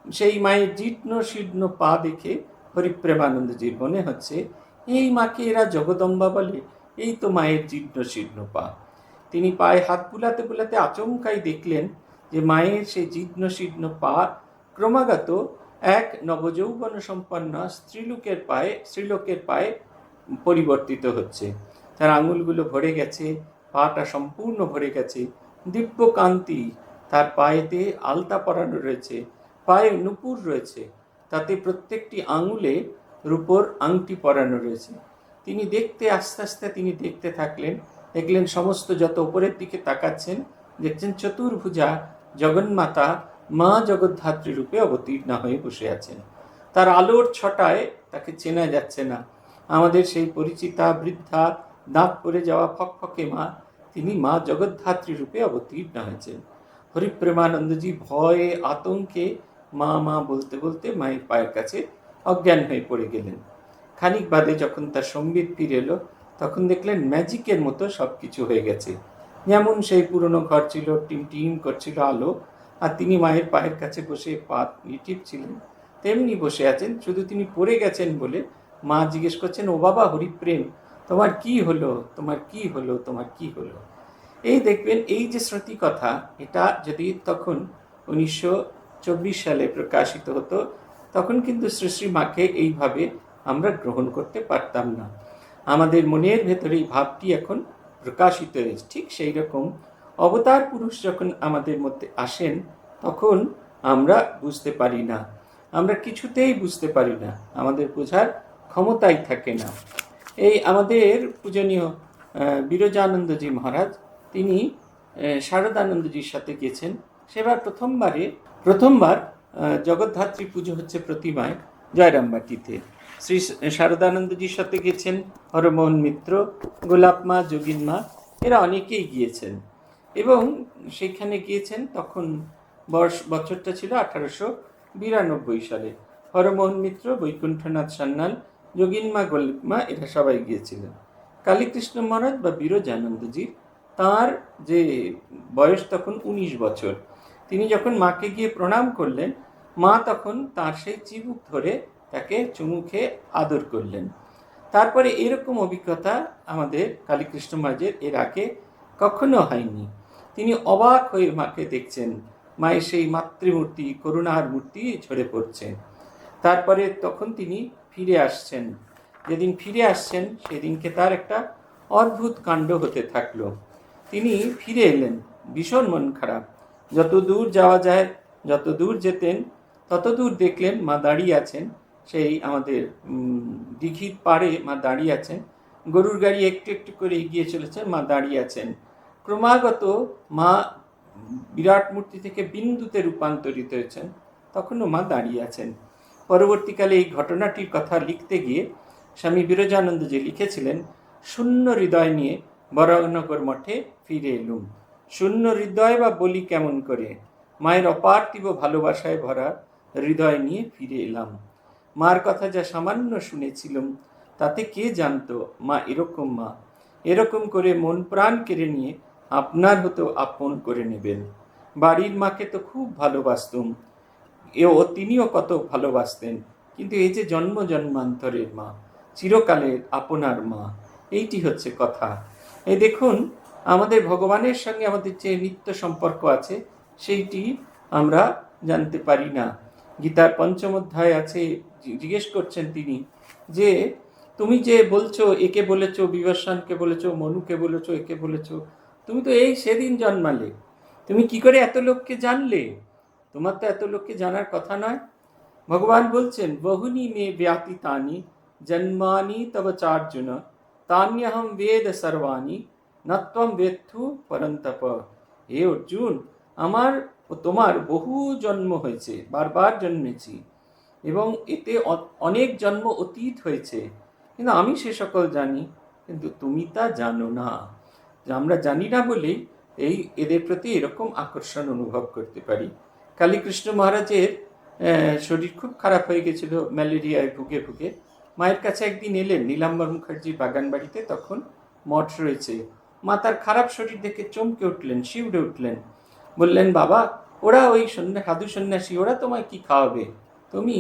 সেই মায়ের জীর্ণ শীর্ণ পা দেখে হরিপ্রেমানন্দজির মনে হচ্ছে এই মাকে এরা জগদম্বা বলে, এই তো মায়ের জীর্ণ শীর্ণ পা। তিনি পায়ে হাত বুলাতে বুলাতে আচমকাই দেখলেন যে মায়ের সেই জীর্ণ শীর্ণ পা ক্রমাগত এক নবযৌবন সম্পন্ন স্ত্রীলোকের পায়ে পরিবর্তিত হচ্ছে। তার আঙুলগুলো ভরে গেছে, পাটা সম্পূর্ণ ভরে গেছে, দিব্য কান্তি, তার পায়েতে আলতা পরানো রয়েছে, পায়ে নুপুর রয়েছে, তাতে প্রত্যেকটি আঙুলে রূপোর আংটি পরানো রয়েছে। তিনি আস্তে আস্তে তিনি দেখতে থাকলেন, দেখলেন সমস্ত যত উপরের দিকে তাকাচ্ছেন, দেখছেন চতুর্ভুজা জগন্মাতা মা জগদ্ধাত্রী রূপে অবতীর্ণ হয়ে বসে আছেন। তার আলোর ছটায় তাকে চেনা যাচ্ছে না। আমাদের সেই পরিচিতা বৃদ্ধা দাঁত পড়ে যাওয়া ফকফকে মা, তিনি মা জগদ্ধাত্রী রূপে অবতীর্ণ হয়েছেন। হরিপ্রেমানন্দজি ভয়ে আতঙ্কে মা মা বলতে বলতে মায়ের পায়ের কাছে অজ্ঞান হয়ে পড়ে গেলেন। খানিক বাদে যখন তার সম্বিত ফিরে এলো, তখন দেখলেন ম্যাজিকের মতো সব কিছু হয়ে গেছে। যেমন সেই পুরনো ঘর ছিল, টিম টিম করছিল আলো, আর তিনি মায়ের পায়ের কাছে বসে পা টিপছিলেন, তেমনি বসে আছেন। শুধু তিনি পড়ে গেছেন বলে মা জিজ্ঞেস করছেন, ও বাবা হরিপ্রেম, তোমার কি হলো, তোমার কি হলো, তোমার কি হলো? এই দেখবেন, এই যে স্মৃতি কথা, এটা যদি তখন 1924 সালে প্রকাশিত হতো, তখন কিন্তু শ্রী শ্রী মাকে এইভাবে আমরা গ্রহণ করতে পারতাম না। আমাদের মনের ভেতরে এই ভাবটি এখন প্রকাশিত হয়েছে। ঠিক সেই রকম অবতার পুরুষ যখন আমাদের মধ্যে আসেন, তখন আমরা বুঝতে পারি না, আমরা কিছুতেই বুঝতে পারি না, আমাদের বোঝার ক্ষমতাই থাকে না। এই আমাদের পূজনীয় বিরজানন্দজি মহারাজ, তিনি শারদানন্দজির সাথে গেছেন। সেবার প্রথমবার জগদ্ধাত্রী পুজো হচ্ছে প্রতিমায় জয়রামবাটিতে। শ্রী শারদানন্দজির সাথে গেছেন হরমোহন মিত্র, গোলাপ মা, যোগিন মা, এরা অনেকেই গিয়েছেন। এবং সেখানে গিয়েছেন, তখন বছরটা ছিল 1892 সালে। হরমোহন মিত্র, বৈকুণ্ঠনাথ সান্যাল, যোগিন মা, গোলাপ মা, এরা সবাই গিয়েছিলেন। কালীকৃষ্ণ মহারাজ বা বিরজানন্দজি, তার যে বয়স তখন 19 বছর, তিনি যখন মাকে গিয়ে প্রণাম করলেন, মা তখন তার সেই চিবুক ধরে তাকে চুমু খেয়ে আদর করলেন। তারপরে এরকম অভিজ্ঞতা আমাদের কালীকৃষ্ণ মহারাজের এর আগে কখনো হয়নি। তিনি অবাক হয়ে মাকে দেখছেন, মায়ের সেই মাতৃমূর্তি, করুণার মূর্তি ঝরে পড়ছে। তারপরে তখন তিনি ফিরে আসছেন, যেদিন ফিরে আসছেন সেদিনকে তার একটা অদ্ভুত কাণ্ড হতে থাকলো। তিনি ফিরে এলেন, ভীষণ মন খারাপ। যত দূর যাওয়া যায়, যত দূর যেতেন তত দূর দেখলেন মা দাঁড়িয়ে আছেন। সেই আমাদের দিঘির পাড়ে মা দাঁড়িয়ে আছেন, গরুর গাড়ি একটু একটু করে এগিয়ে চলেছে, মা দাঁড়িয়ে আছেন। ক্রমাগত মা বিরাট মূর্তি থেকে বিন্দুতে রূপান্তরিত হয়েছেন, তখনও মা দাঁড়িয়ে আছেন। পরবর্তীকালে এই ঘটনাটির কথা লিখতে গিয়ে স্বামী বিরজানন্দজি লিখেছিলেন, শূন্য হৃদয় নিয়ে বরানগর মঠে ফিরে এলুম। শূন্য হৃদয় বা বলি কেমন করে, মায়ের অপার্থিব ভালোবাসায় ভরা হৃদয় নিয়ে ফিরে এলাম। মার কথা যা সামান্য শুনেছিলাম তাতে কে জানতো মা এরকম, মা এরকম করে মন প্রাণ কেড়ে নিয়ে আপনার হতো আপন করে নেবেন। বাড়ির মাকে তো খুব ভালোবাসতুম, তিনিও কত ভালোবাসতেন, কিন্তু এই যে জন্ম জন্মান্তরের মা, চিরকালের আপনার মা, এইটি হচ্ছে কথা। এই দেখুন, আমাদের ভগবানের সঙ্গে আমাদের যে নিত্য সম্পর্ক আছে সেইটি আমরা জানতে পারি না। গীতার ৫ম অধ্যায় আছে, জিজ্ঞেস করছেন তিনি যে তুমি যে বলছো, একে বলেছো বিভীষণকে বলেছো, মনুকে বলেছো, একে বলেছো, তুমি তো এই সেদিন জন্মালে, তুমি কি করে এত লোককে জানলে? তোমার তো এত লোককে জানার কথা নয়। ভগবান বলছেন, বহুনি মে ব্যাতিতানি জন্মানি তব চার্জুন তান্যহম বেদ সর্বাণি নত্বম বেত্থু পরন্তপ। হে অর্জুন, আমার ও তোমার বহু জন্ম হয়েছে, বারবার জন্মেছি, এবং এতে অনেক জন্ম অতীত হয়েছে, কিন্তু আমি সে সকল জানি, কিন্তু তুমি তা জানো না। আমরা জানি না বলেই এদের প্রতি এরকম আকর্ষণ অনুভব করতে পারি। কালীকৃষ্ণ মহারাজের শরীর খুব খারাপ হয়ে গেছিল, ম্যালেরিয়ায় ভুগে ভুগে। মায়ের কাছে একদিন এলেন, নীলাম্বর মুখার্জির বাগান বাড়িতে তখন মঠ রয়েছে। মা তার খারাপ শরীর দেখে চমকে উঠলেন, শিউরে উঠলেন, বললেন, বাবা, ওরা ওই সাধু সন্ন্যাসী, ওরা তোমায় কি খাওয়াবে, তুমি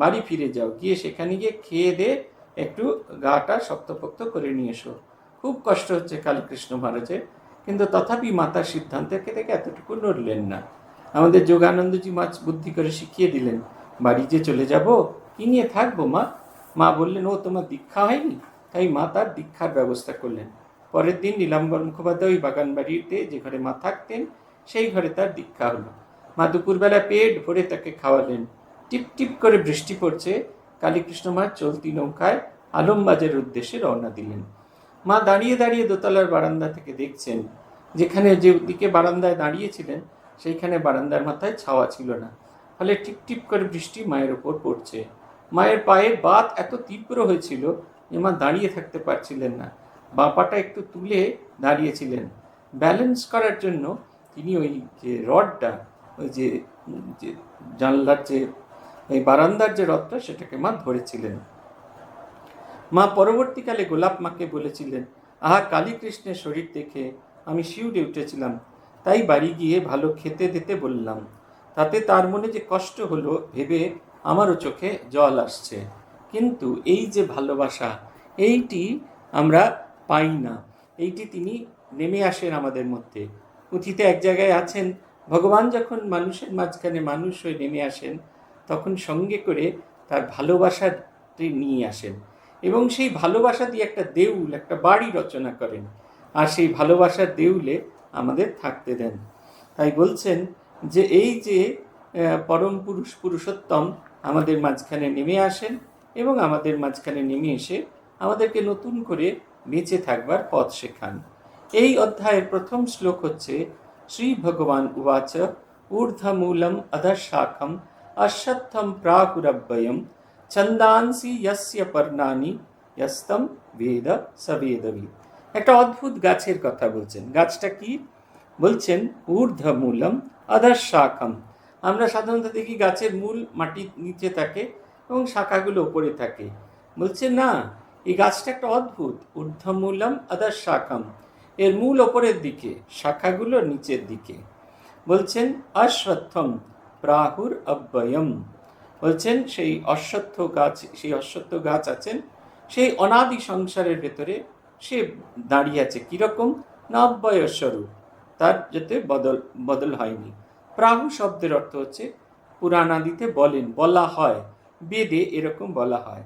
বাড়ি ফিরে যাও, গিয়ে সেখানে গিয়ে খেয়ে দে, একটু গাটা শক্তপোক্ত করে নিয়ে এসো। খুব কষ্ট হচ্ছে কালীকৃষ্ণ মহারাজের, কিন্তু তথাপি মাতার সিদ্ধান্তকে থেকে এতটুকু নড়লেন না। আমাদের যোগানন্দজি মাছ বুদ্ধি করে শিখিয়ে দিলেন, বাড়ি যে চলে যাব, কি নিয়ে থাকবো মা? মা বললেন, ও তোমার দীক্ষা হয়নি? তাই মা তার দীক্ষার ব্যবস্থা করলেন। পরের দিন নীলাম্বর মুখোপাধ্যায় ওই বাগান বাড়িতে যে ঘরে মা থাকতেন সেই ঘরে তার দীক্ষা হলো। মা দুপুরবেলা পেট ভরে তাকে খাওয়ালেন। টিপ টিপ করে বৃষ্টি পড়ছে, কালীকৃষ্ণ মা চলতি নৌকায় আলমবাজারের উদ্দেশ্যে রওনা দিলেন। মা দাঁড়িয়ে দাঁড়িয়ে দোতলার বারান্দা থেকে দেখছেন, যেখানে যে দিকে বারান্দায় দাঁড়িয়েছিলেন সেইখানে বারান্দার মাথায় ছাওয়া ছিল না, ফলে টিপ টিপ করে বৃষ্টি মায়ের ওপর পড়ছে। মায়ের পায়ের বাত এত তীব্র হয়েছিল যে মা দাঁড়িয়ে থাকতে পারছিলেন না, বাঁ পাটা একটু তুলে দাঁড়িয়েছিলেন। ব্যালেন্স করার জন্য তিনি ওই যে রডটা, ওই যে জানলার যে এই বারান্দার যে রডটা, সেটাকে মা ধরেছিলেন। মা পরবর্তীকালে গোলাপ মাকে বলেছিলেন, আহা, কালীকৃষ্ণের শরীর দেখে আমি শিউরে উঠেছিলাম, তাই বাড়ি গিয়ে ভালো খেতে দিতে বললাম। তাতে তার মনে যে কষ্ট হলো ভেবে আমারও চোখে জল আসছে। কিন্তু এই যে ভালোবাসা, এইটি আমরা পাই না, এইটি তিনি নেমে আসেন আমাদের মধ্যে। পুঁথিতে এক জায়গায় আছেন, ভগবান যখন মানুষের মাঝখানে মানুষ হয়ে নেমে আসেন, তখন সঙ্গে করে তার ভালোবাসাটি নিয়ে আসেন, এবং সেই ভালোবাসা দিয়ে একটা দেউল, একটা বাড়ি রচনা করেন, আর সেই ভালোবাসার দেউলে আমাদের থাকতে দেন। তাই বলছেন যে এই যে পরম পুরুষ পুরুষোত্তম আমাদের মাঝখানে নেমে আসেন, এবং আমাদের মাঝখানে নেমে এসে আমাদেরকে নতুন করে বেঁচে থাকবার পথ শেখান। এই অধ্যায়ের প্রথম শ্লোক হচ্ছে, শ্রী ভগবান উবাচ ঊর্ধ্বমূলম অধঃশাখম অশ্বত্থম প্রাহুরব্বয়ম ছন্দাংসি যস্য পর্ণানি যস্তম বেদ স বেদবিদ। একটা অদ্ভুত গাছের কথা বলছেন। গাছটা কি বলছেন? ঊর্ধ্বমূলম অধঃশাখম। আমরা সাধারণত দেখি গাছের মূল মাটির নিচে থাকে এবং শাখাগুলো উপরে থাকে। বলছে না, এই গাছটা একটা অদ্ভুত। ঊর্ধ্বমূলম অধঃশাখম, এর মূল ওপরের দিকে, শাখাগুলো নিচের দিকে। বলছেন অশ্বত্থম প্রাহুর অব্যয়ম, বলছেন সেই অশ্বত্থ গাছ, সেই অশ্বত্থ গাছ আছেন, সেই অনাদি সংসারের ভেতরে সে দাঁড়িয়ে আছে। কীরকম? না অব্যয়স্বরূপ, তার যাতে বদল হয়নি। প্রাহু শব্দের অর্থ হচ্ছে পুরাণাদিতে বলেন, বলা হয়, বেদে এরকম বলা হয়।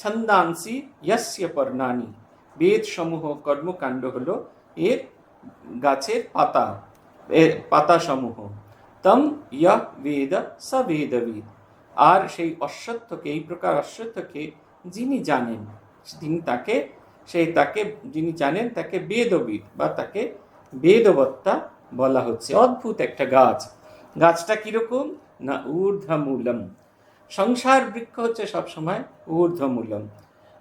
ছন্দাংসি ইয়স্য পর্ণানি, বেদ সমূহ কর্মকাণ্ড হলো এর গাছের পাতা সমূহ। তম ইয়ঃ বেদ স বেদবিদ, আর সেই অশ্বত্থকে, এই প্রকার অশ্বত্থকে যিনি জানেন, যিনি জানেন তাকে বেদবিদ বা তাকে বেদবত্তা বলা হচ্ছে। অদ্ভুত একটা গাছটা কিরকম না ঊর্ধ্বমূলম। সংসার বৃক্ষ হচ্ছে সবসময় ঊর্ধ্বমূলম।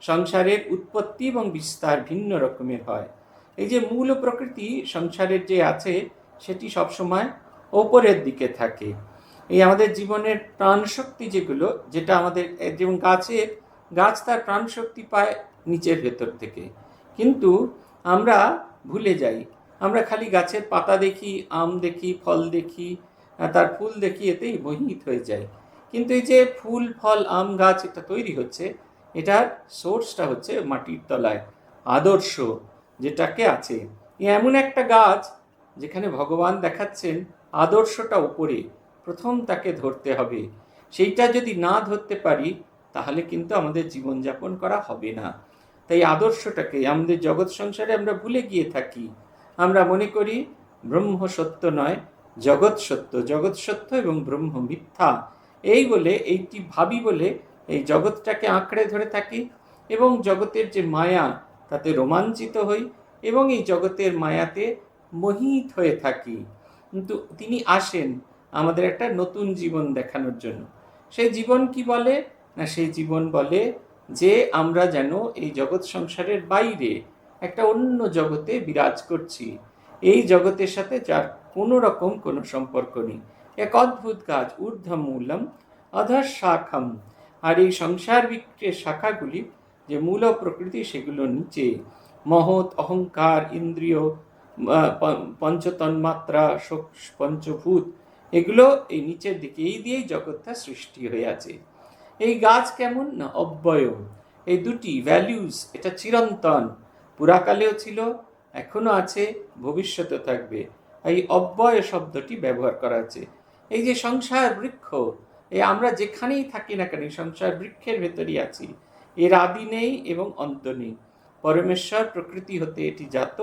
সংসারের উৎপত্তি এবং বিস্তার ভিন্ন রকমের হয়। এই যে মূল প্রকৃতি সংসারের যে আছে সেটি সবসময় ওপরের দিকে থাকে। এই আমাদের জীবনের প্রাণশক্তি যেটা আমাদের, যেমন গাছ তার প্রাণশক্তি পায় নিচের ভেতর থেকে, কিন্তু আমরা ভুলে যাই। আমরা খালি গাছের পাতা দেখি, আম দেখি, ফল দেখি, তার ফুল দেখি, এতেই মোহিত হয়ে যায়। কিন্তু এই যে ফুল, ফল, আম গাছ এটা তৈরি হচ্ছে, এটার সোর্সটা হচ্ছে মাটির তলায় আদর্শ যেটাকে আছে। এমন একটা গাছ যেখানে ভগবান দেখাচ্ছেন আদর্শটা উপরে, প্রথম তাকে ধরতে হবে। সেইটা যদি না ধরতে পারি তাহলে কিন্তু আমাদের জীবনযাপন করা হবে না। তাই আদর্শটাকে আমাদের জগৎ সংসারে আমরা ভুলে গিয়ে থাকি। আমরা মনে করি ব্রহ্ম সত্য নয়, জগৎ সত্য, জগৎ সত্য এবং ব্রহ্ম মিথ্যা, এই বলে এইটি ভাবি বলে এই জগৎটাকে আঁকড়ে ধরে থাকি এবং জগতের যে মায়া তাতে রোমাঞ্চিত হই এবং এই জগতের মায়াতে মোহিত হয়ে থাকি। কিন্তু তিনি আসেন আমাদের একটা নতুন জীবন দেখানোর জন্য। সেই জীবন কি বলে না, সেই জীবন বলে যে আমরা যেন এই জগৎ সংসারের বাইরে একটা অন্য জগতে বিরাজ করছি, এই জগতের সাথে যার কোনো রকম কোনো সম্পর্ক নেই। এক অদ্ভুত গাছ, ঊর্ধ্বমূলম অধঃ শাখাম। আর এই সংসার বৃক্ষের শাখাগুলি যে মূল প্রকৃতি সেগুলো নিচে। মহৎ অহংকার, ইন্দ্রিয়, পঞ্চতন্মাত্রা, পঞ্চভূত, এগুলো এই নিচের দিকে, এই দিয়েই জগৎটা সৃষ্টি হয়ে আছে। এই গাছ কেমন না অব্যয়, এই দুটি ভ্যালিউজ, এটা চিরন্তন, পুরাকালেও ছিল, এখনো আছে, ভবিষ্যতে থাকবে। এই অব্যয় শব্দটি ব্যবহার করা আছে। এই যে সংসার বৃক্ষ, এই আমরা যেখানেই থাকি না কেন সংসার বৃক্ষের ভেতরই আছি। এর আদি নেই এবং অন্ত নেই। পরমেশ্বর প্রকৃতি হতে এটি জাত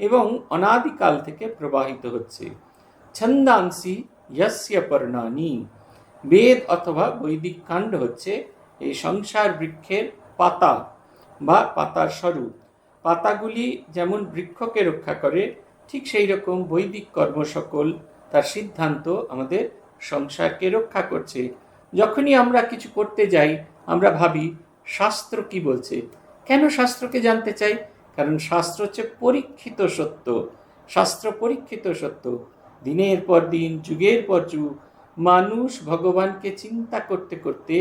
এবং অনাদিকাল থেকে প্রবাহিত হচ্ছে। ছন্দাংসি ইয়স্য পর্ণানি, বেদ অথবা বৈদিক কাণ্ড হচ্ছে এই সংসার বৃক্ষের পাতা বা পাতার স্বরূপ। পাতাগুলি যেমন বৃক্ষকে রক্ষা করে, ঠিক সেই রকম বৈদিক কর্ম সকল তার সিদ্ধান্ত আমাদের সংসারকে রক্ষা করছে। যখনই আমরা কিছু করতে যাই আমরা ভাবি শাস্ত্র কি বলছে। কেন শাস্ত্রকে জানতে চাই? কারণ শাস্ত্র হচ্ছে পরীক্ষিত সত্য। শাস্ত্র পরীক্ষিত সত্য। দিনের পর দিন, যুগের পর যুগ মানুষ ভগবানকে চিন্তা করতে করতে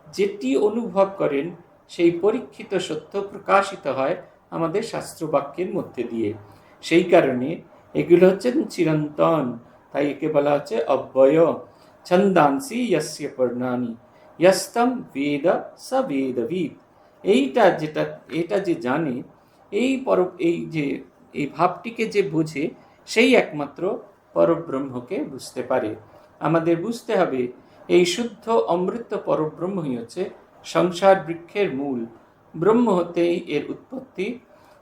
যেটি অনুভব করেন সেই পরীক্ষিত সত্য প্রকাশিত হয় আমাদের শাস্ত্রবাক্যের মধ্যে দিয়ে। সেই কারণে এগুলো হচ্ছে চিরন্তন, তাই একে বলা হচ্ছে অব্যয়। ছন্দাংসি ইয়স্য পর্ণানি ইয়স্তম বেদ স বেদবিদ। এটা যে জানে, এই ভাবটিকে যে বোঝে, সেই একমাত্র পরব্রহ্মকে বুঝতে পারে। আমাদের বুঝতে হবে এই শুদ্ধ অমৃত পরব্রহ্মই হচ্ছে সংসার বৃক্ষের মূল। ব্রহ্ম হতেই এর উৎপত্তি।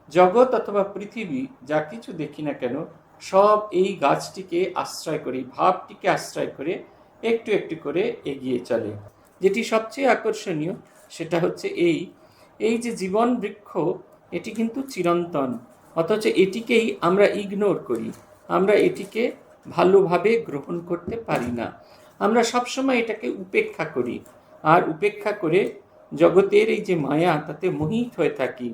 জগৎ অথবা পৃথিবী যা কিছু দেখি না কেন সব এই গাছটিকে আশ্রয় করে, ভাবটিকে আশ্রয় করে একটু একটু করে এগিয়ে চলে। যেটি সবচেয়ে আকর্ষণীয় সেটা হচ্ছে এই যে জীবন বৃক্ষ, এটি কিন্তু চিরন্তন, অথচ এটিকেই আমরা ইগনোর করি, আমরা এটিকে ভালোভাবে গ্রহণ করতে পারি না। আমরা সবসময় এটাকে উপেক্ষা করি, আর উপেক্ষা করে জগতের এই যে মায়া তাতে মোহিত হয়ে থাকি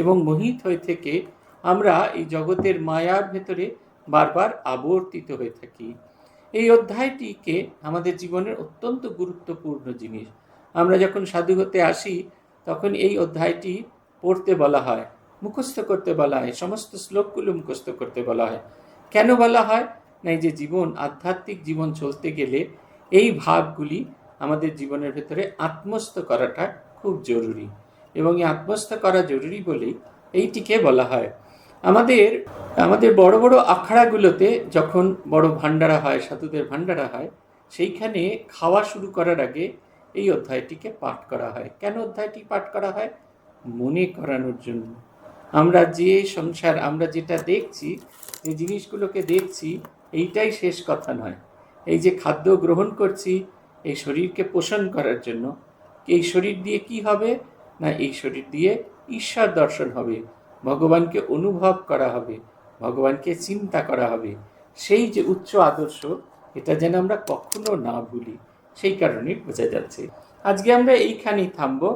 এবং মোহিত হয়ে থেকে আমরা এই জগতের মায়ার ভেতরে বারবার আবর্তিত হয়ে থাকি। এই অধ্যায়টিকে আমাদের জীবনের অত্যন্ত গুরুত্বপূর্ণ জিনিস। আমরা যখন সাধু হতে আসি তখন এই অধ্যায়টি পড়তে বলা হয়, মুখস্থ করতে বলা হয়, সমস্ত শ্লোকগুলো মুখস্থ করতে বলা হয়। কেন বলা হয় না, এই যে জীবন, আধ্যাত্মিক জীবন চলতে গেলে এই ভাবগুলি আমাদের জীবনের ভেতরে আত্মস্থ করাটা খুব জরুরি, এবং এই আত্মস্থ করা জরুরি বলেই এইটিকে বলা হয়। আমাদের বড় বড় আখড়াগুলোতে যখন বড় ভান্ডারা হয়, সাধুদের ভান্ডারা হয়, সেইখানে খাওয়া শুরু করার আগে এই অধ্যায়টিকে পাঠ করা হয়। কেন অধ্যায়টি পাঠ করা হয়? মনে করানোর জন্য। আমরা যে সংসার, আমরা যেটা দেখছি, যে জিনিসগুলোকে দেখছি, এইটাই শেষ কথা নয়। এই যে খাদ্য গ্রহণ করছি এই শরীরকে পোষণ করার জন্য, এই শরীর দিয়ে কি হবে না, এই শরীর দিয়ে ঈশ্বর দর্শন হবে, ভগবানকে অনুভব করা হবে, ভগবানকে চিন্তা করা হবে। সেই যে উচ্চ আদর্শ, এটা যেন আমরা কখনো না ভুলি, সেই কারণে বোঝা যাচ্ছে। আজকে আমরা এইখানেই থামবো,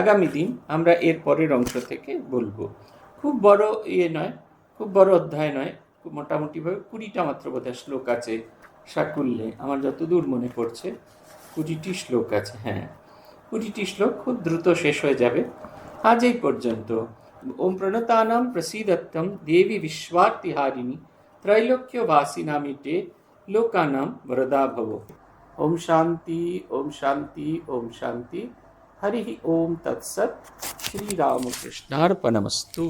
আগামী দিন আমরা এর পরের অংশ থেকে বলবো। খুব বড় নয়, খুব বড় অধ্যায় নয়, মোটামুটিভাবে 20টা মাত্র বোধহয় শ্লোক আছে সাকুল্যে, আমার যতদূর মনে পড়ছে 20টি শ্লোক আছে। হ্যাঁ, 20টি শ্লোক খুব দ্রুত শেষ হয়ে যাবে। আজ এই পর্যন্ত। ওম প্রণতানাম প্রসীদত্তম দেবী বিশ্বার্তিহারিণী ত্রৈলোক্য বাসিনামিতে লোকানাম বরদা ভব। ওম শান্তি, ওম শান্তি, ওম শান্তি। হরি ওম তৎসৎ। শ্রীরামকৃষ্ণার্পণমস্তু।